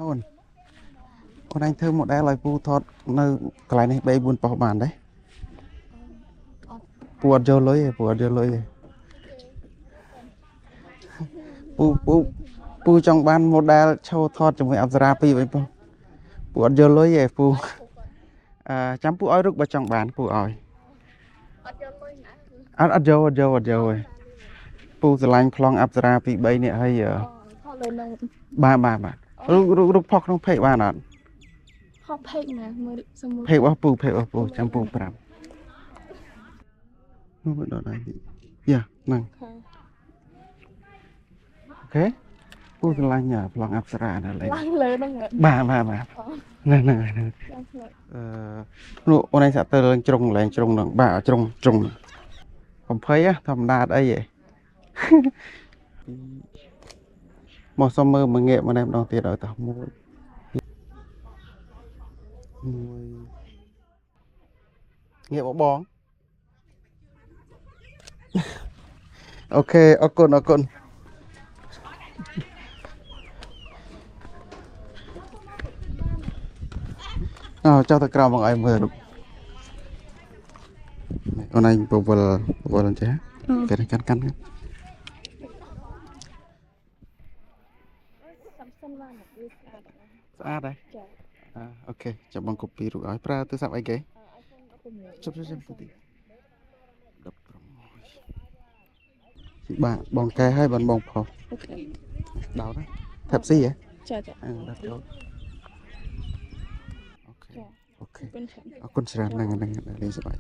អូនអញធ្វើ model ឲ្យពូថតនៅកន្លែងនេះ3 4ប៉ុស្តិ៍បានដែរពូអត់យកលុយទេពូអត់យកលុយទេពូចង់បាន model ឈរថតជាមួយអប្សរា2វិញប៉ុស្តិ៍ពូអត់យកលុយទេពូចាំពូឲ្យរូបបើចង់បានពូឲ្យអត់យកលុយណាអត់យកទេពូស្រឡាញ់ប្លង់អប្សរា2 3នាក់ហើយថតលើនឹងបាទរូបផុសក្នុង page បានអត់ផុស page ណាមើលសមុទ្រ page របស់ពូចាំពូប្រាប់មកដល់ដៃយ៉ាហ្នឹងអូខេពូស្រឡាញ់ប្លង់អប្សរាណាស់ឡើងលើហ្នឹងបាទហ្នឹងនោះអូនឯងសាក់ទៅឡើងជ្រុងហ្នឹងបាទជ្រុងកំភៃធម្មតាអត់អីទេមកសុំមើលមួយងាកមកនេះម្ដងទៀតឲ្យតោះមួយងាកមកបងអូខេអរគុណចុះទៅក្រោមបងឲ្យមើលរូបអូនឯងពវល់អញ្ចឹងគេកាន់ស្អាតដែរអូខេចាំបង copy រូបឲ្យប្រើទូរស័ព្ទអីគេជប់ទី16បាទបងកែឲ្យបងផុសអូខេដោតណាថាប់ស៊ីហ៎ចាដោតចូលអូខេអរគុណច្រើនហ្នឹងលេងសប្បាយ